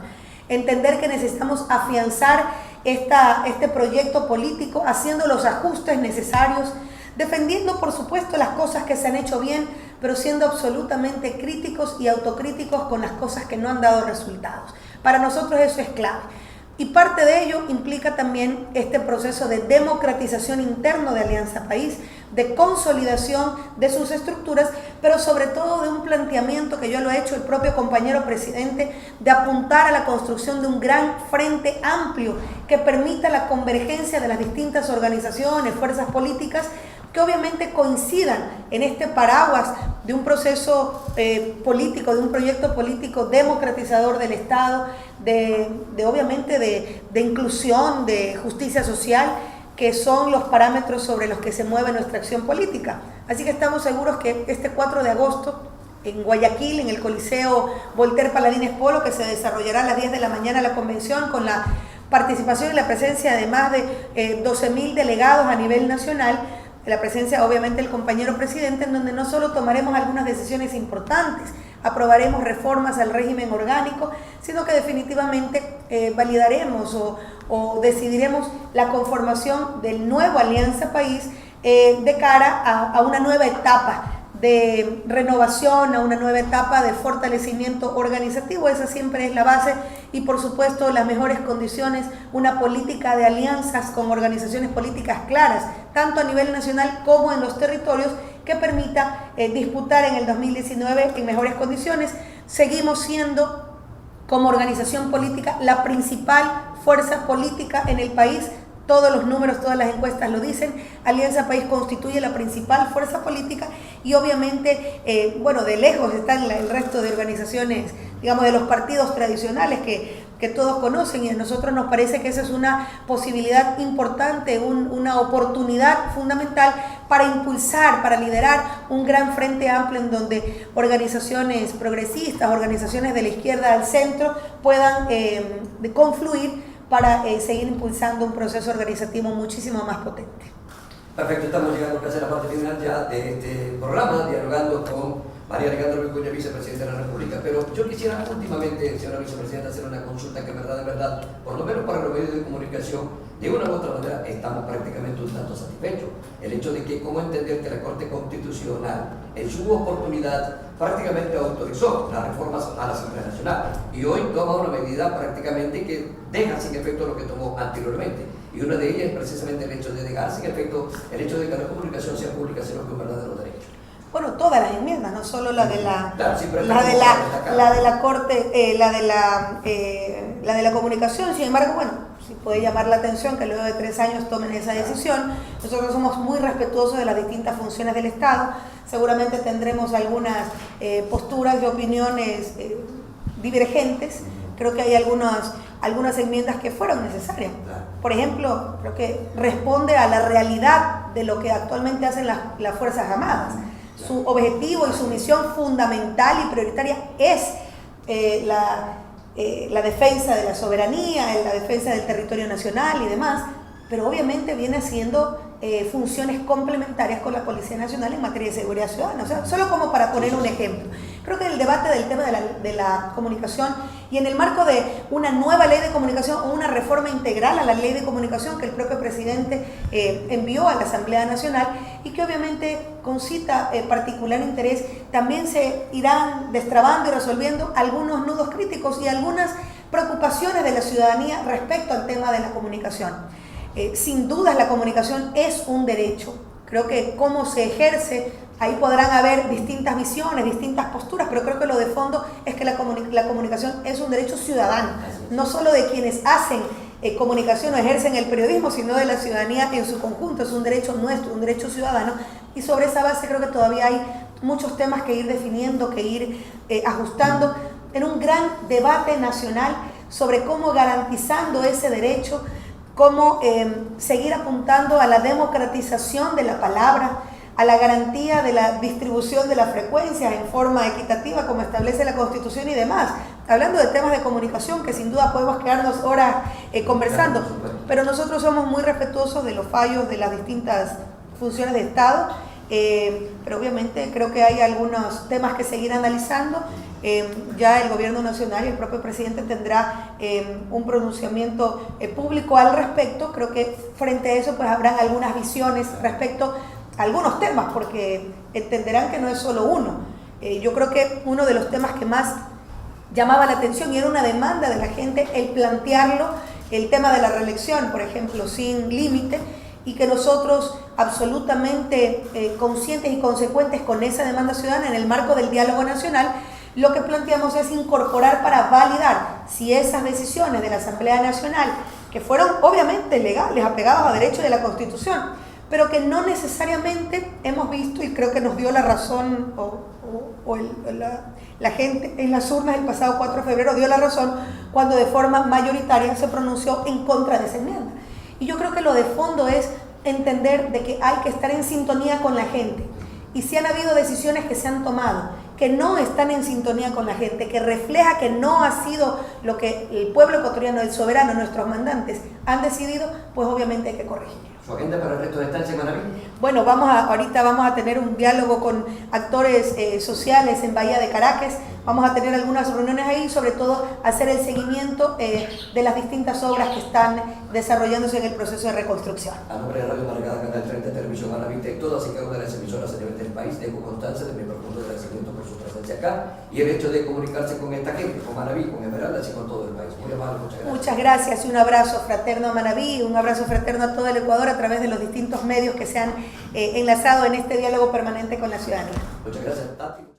entender que necesitamos afianzar este proyecto político, haciendo los ajustes necesarios, defendiendo por supuesto las cosas que se han hecho bien, pero siendo absolutamente críticos y autocríticos con las cosas que no han dado resultados. Para nosotros eso es clave. Y parte de ello implica también este proceso de democratización interno de Alianza País, de consolidación de sus estructuras, pero sobre todo de un planteamiento que ya lo ha hecho el propio compañero presidente, de apuntar a la construcción de un gran frente amplio que permita la convergencia de las distintas organizaciones, fuerzas políticas, que obviamente coincidan en este paraguas de un proceso político, de un proyecto político democratizador del Estado, obviamente de inclusión, de justicia social, que son los parámetros sobre los que se mueve nuestra acción política. Así que estamos seguros que este 4 de agosto en Guayaquil, en el Coliseo Voltaire Paladines Polo, que se desarrollará a las 10 de la mañana la convención con la participación y la presencia de más de 12.000 delegados a nivel nacional, la presencia obviamente del compañero presidente, en donde no solo tomaremos algunas decisiones importantes, aprobaremos reformas al régimen orgánico, sino que definitivamente validaremos o decidiremos la conformación del nuevo Alianza País de cara a una nueva etapa de renovación, a una nueva etapa de fortalecimiento organizativo. Esa siempre es la base y por supuesto las mejores condiciones, una política de alianzas con organizaciones políticas claras, tanto a nivel nacional como en los territorios, que permita disputar en el 2019 en mejores condiciones. Seguimos siendo como organización política la principal fuerza política en el país. Todos los números, todas las encuestas lo dicen. Alianza País constituye la principal fuerza política y obviamente, de lejos están el resto de organizaciones, digamos, de los partidos tradicionales que todos conocen, y a nosotros nos parece que esa es una posibilidad importante, una oportunidad fundamental para impulsar, para liderar un gran frente amplio en donde organizaciones progresistas, organizaciones de la izquierda al centro puedan confluir para seguir impulsando un proceso organizativo muchísimo más potente. Perfecto, estamos llegando casi a la parte final ya de este programa, dialogando con María Alejandra Vicuña, vicepresidenta de la República. Pero yo quisiera últimamente, señora vicepresidenta, hacer una consulta que de verdad, por lo menos para los medios de comunicación, de una u otra manera estamos prácticamente un tanto satisfechos. El hecho de que, ¿cómo entender que la Corte Constitucional en su oportunidad prácticamente autorizó las reformas a la Asamblea Nacional y hoy toma una medida prácticamente que deja sin efecto lo que tomó anteriormente. Y una de ellas es precisamente el hecho de dejar sin efecto el hecho de que la comunicación sea pública, sino que un verdadero derecho. Bueno, todas las enmiendas, no solo la de la, Claro, sí, la de la Corte, la de la comunicación. Sin embargo, bueno, sí puede llamar la atención que luego de 3 años tomen esa decisión. Nosotros somos muy respetuosos de las distintas funciones del Estado. Seguramente tendremos algunas posturas y opiniones divergentes. Creo que hay algunas enmiendas que fueron necesarias. Por ejemplo, creo que responde a la realidad de lo que actualmente hacen las Fuerzas Armadas. Su objetivo y su misión fundamental y prioritaria es la defensa de la soberanía, la defensa del territorio nacional y demás, pero obviamente viene haciendo funciones complementarias con la Policía Nacional en materia de seguridad ciudadana. O sea, solo como para poner un ejemplo. Creo que el debate del tema de la comunicación y en el marco de una nueva ley de comunicación o una reforma integral a la ley de comunicación que el propio presidente envió a la Asamblea Nacional y que obviamente concita particular interés, también se irán destrabando y resolviendo algunos nudos críticos y algunas preocupaciones de la ciudadanía respecto al tema de la comunicación. Sin dudas la comunicación es un derecho. Creo que cómo se ejerce, ahí podrán haber distintas visiones, distintas posturas, pero creo que lo de fondo es que la comunicación es un derecho ciudadano, no solo de quienes hacen comunicación o ejercen el periodismo, sino de la ciudadanía en su conjunto. Es un derecho nuestro, un derecho ciudadano, y sobre esa base creo que todavía hay muchos temas que ir definiendo, que ir ajustando en un gran debate nacional sobre cómo garantizando ese derecho, cómo seguir apuntando a la democratización de la palabra, a la garantía de la distribución de las frecuencias en forma equitativa como establece la Constitución y demás. Hablando de temas de comunicación que sin duda podemos quedarnos horas conversando, pero nosotros somos muy respetuosos de los fallos de las distintas funciones de Estado, pero obviamente creo que hay algunos temas que seguir analizando. Ya el gobierno nacional y el propio presidente tendrá un pronunciamiento público al respecto. Creo que frente a eso pues habrán algunas visiones respecto a algunos temas, porque entenderán que no es solo uno. Yo creo que uno de los temas que más llamaba la atención y era una demanda de la gente el plantearlo, el tema de la reelección, por ejemplo, sin límite, y que nosotros absolutamente conscientes y consecuentes con esa demanda ciudadana en el marco del diálogo nacional, lo que planteamos es incorporar para validar si esas decisiones de la Asamblea Nacional, que fueron obviamente legales, apegadas a derechos de la Constitución, pero que no necesariamente hemos visto, y creo que nos dio la razón, la gente en las urnas el pasado 4 de febrero dio la razón cuando de forma mayoritaria se pronunció en contra de esa enmienda. Y yo creo que lo de fondo es entender de que hay que estar en sintonía con la gente. Y si han habido decisiones que se han tomado que no están en sintonía con la gente, que refleja que no ha sido lo que el pueblo ecuatoriano, el soberano, nuestros mandantes han decidido, pues obviamente hay que corregir. ¿Su agenda para el resto de estancia en Manabí? Bueno, ahorita vamos a tener un diálogo con actores sociales en Bahía de Caracas. Vamos a tener algunas reuniones ahí, sobre todo hacer el seguimiento de las distintas obras que están desarrollándose en el proceso de reconstrucción. A nombre de Radio Maracada, Canal 30, Televisión Manabí, y todas y cada una de las emisoras a nivel del país, dejo constancia de mi profundo agradecimiento por su presencia acá y el hecho de comunicarse con esta gente, con Manabí, con Esmeraldas y con todo el país. Muy amable, muchas gracias. Muchas gracias y un abrazo fraterno a Manabí, un abrazo fraterno a todo el Ecuador a través de los distintos medios que se han enlazado en este diálogo permanente con la ciudadanía. Muchas gracias, Tati.